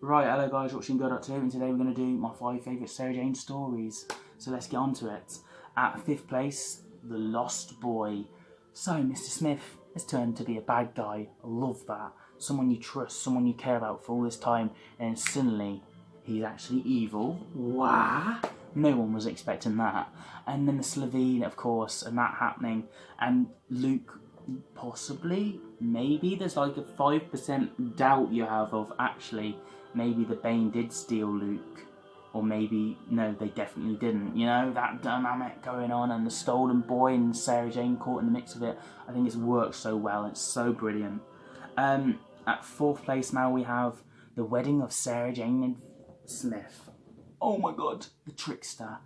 Right, hello guys, watching Go.2, and today we're going to do my 5 favourite Sarah Jane stories. So let's get on to it. At 5th place, The Lost Boy. So, Mr. Smith has turned to be a bad guy. I love that. Someone you trust, someone you care about for all this time, and suddenly he's actually evil. What? No one was expecting that. And then the Slovene, of course, and that happening, and Luke possibly, maybe there's like a 5% doubt you have of actually maybe the Bane did steal Luke, or maybe no, they definitely didn't. You know, that dynamic going on, and the stolen boy and Sarah Jane caught in the mix of it. I think it's worked so well. It's so brilliant. At 4th place now we have The Wedding of Sarah Jane and Smith. Oh my god, the trickster.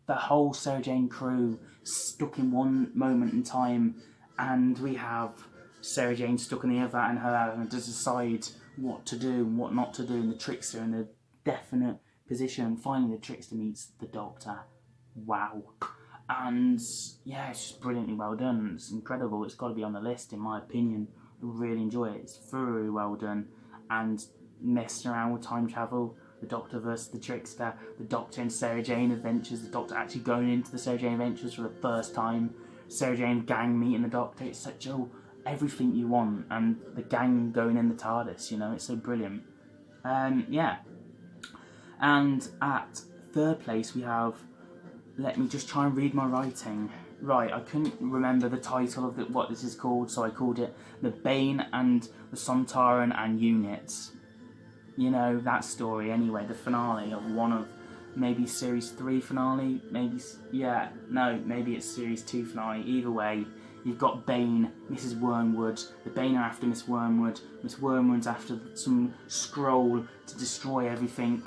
The whole Sarah Jane crew stuck in one moment in time, and we have Sarah Jane stuck in the other, and her having to decide what to do and what not to do, and the trickster in a definite position. And finally, the trickster meets the Doctor. Wow. And yeah, it's just brilliantly well done. It's incredible. It's got to be on the list, in my opinion. I really enjoy it. It's very well done. And messing around with time travel, the Doctor versus the trickster, the Doctor and Sarah Jane adventures, the Doctor actually going into the Sarah Jane adventures for the first time, Sarah Jane gang meeting the Doctor. It's such everything you want, and the gang going in the TARDIS, you know, it's so brilliant. Yeah. And at 3rd place we have, let me just try and read my writing. Right, I couldn't remember the title of what this is called, so I called it The Bane and the Sontaran and Units. You know, that story anyway, the finale of one of, maybe Series 3 finale, maybe it's Series 2 finale. Either way, you've got Bane, Mrs. Wormwood, the Bane are after Miss Wormwood, Miss Wormwood's after some scroll to destroy everything,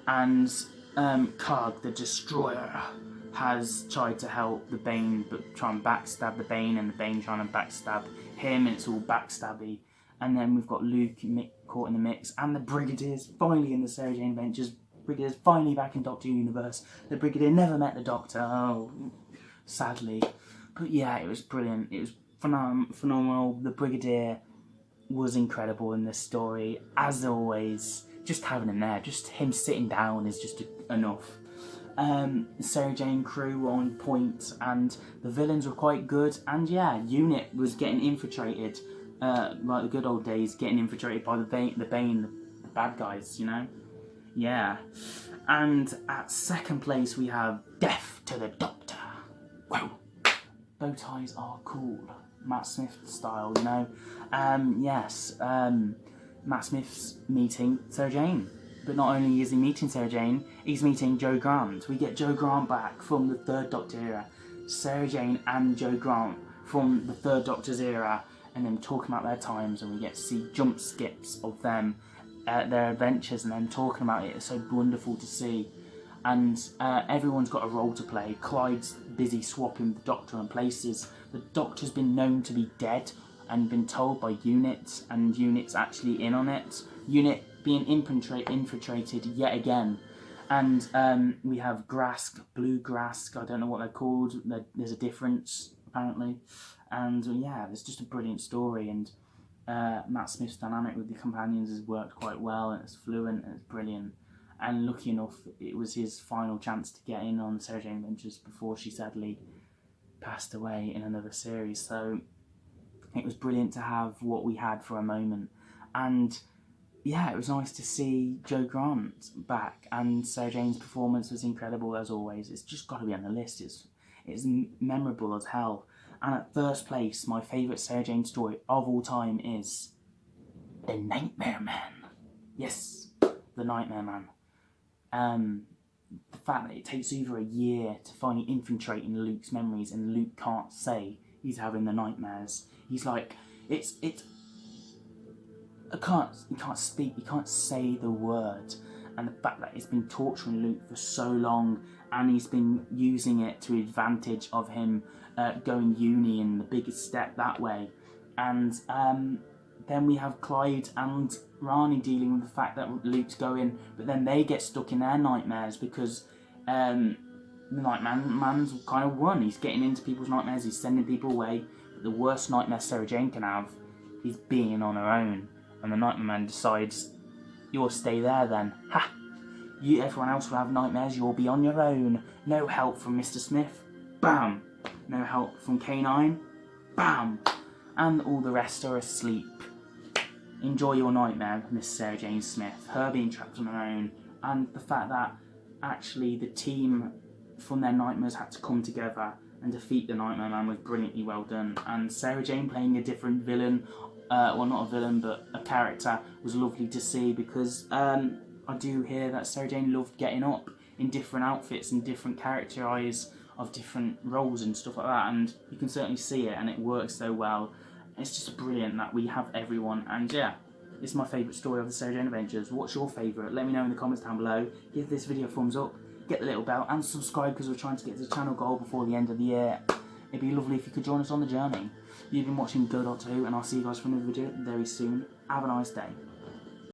and Karg, the Destroyer, has tried to help the Bane, but try and backstab the Bane, and the Bane trying to backstab him, and it's all backstabby. And then we've got Luke caught in the mix, and the Brigadier's finally in the Sarah Jane Adventures. Brigadier's finally back in Doctor Universe. The Brigadier never met the Doctor, sadly. But yeah, it was brilliant. It was phenomenal. The Brigadier was incredible in this story, as always. Just having him there, just him sitting down is just enough. Sarah Jane crew were on point, and the villains were quite good. And yeah, Unit was getting infiltrated, like the good old days, getting infiltrated by the Bane, the bad guys, you know? Yeah. And at 2nd place we have Death to the Doctor. Whoa. Bow ties are cool. Matt Smith style, you know? Yes, Matt Smith's meeting Sarah Jane. But not only is he meeting Sarah Jane, he's meeting Jo Grant. We get Jo Grant back from the 3rd Doctor era. Sarah Jane and Jo Grant from the 3rd Doctor's era, and them talking about their times, and we get to see jump skips of them, their adventures, and them talking about it. It's so wonderful to see. And everyone's got a role to play. Clyde's busy swapping the Doctor and places. The Doctor's been known to be dead and been told by Unit, and Unit's actually in on it. Unit being infiltrated yet again. And we have Grask, Blue Grask, I don't know what they're called. There's a difference, apparently. And yeah, it's just a brilliant story, and Matt Smith's dynamic with the companions has worked quite well, and it's fluent, and it's brilliant. And lucky enough, it was his final chance to get in on Sarah Jane Adventures before she sadly passed away in another series. So it was brilliant to have what we had for a moment. And yeah, it was nice to see Jo Grant back, and Sarah Jane's performance was incredible as always. It's just got to be on the list. It's memorable as hell. And at 1st place, my favourite Sarah Jane story of all time is The Nightmare Man. Yes, The Nightmare Man. The fact that it takes over a year to finally infiltrate in Luke's memories, and Luke can't say he's having the nightmares. He's like, he can't speak, he can't say the word. And the fact that it's been torturing Luke for so long, and he's been using it to advantage of him going uni, and the biggest step that way. And then we have Clyde and Rani dealing with the fact that Luke's going, but then they get stuck in their nightmares because the Nightman's kind of won. He's getting into people's nightmares, he's sending people away. But the worst nightmare Sarah Jane can have is being on her own. And the Nightmare Man decides, you'll stay there then. Ha! Everyone else will have nightmares, you'll be on your own. No help from Mr. Smith. Bam! No help from K9. Bam! And all the rest are asleep. Enjoy your nightmare, Miss Sarah Jane Smith. Her being trapped on her own, and the fact that actually the team from their nightmares had to come together and defeat the Nightmare Man was brilliantly well done. And Sarah Jane playing a different villain, well, not a villain but a character, was lovely to see, because I do hear that Sarah Jane loved getting up in different outfits and different character eyes of different roles and stuff like that, and you can certainly see it, and it works so well. It's just brilliant that we have everyone, and yeah, it's my favourite story of the Sarah Jane Adventures. What's your favourite? Let me know in the comments down below. Give this video a thumbs up, get the little bell, and subscribe, because we're trying to get to the channel goal before the end of the year. It'd be lovely if you could join us on the journey. You've been watching Go Doctor Who, and I'll see you guys for another video very soon. Have a nice day.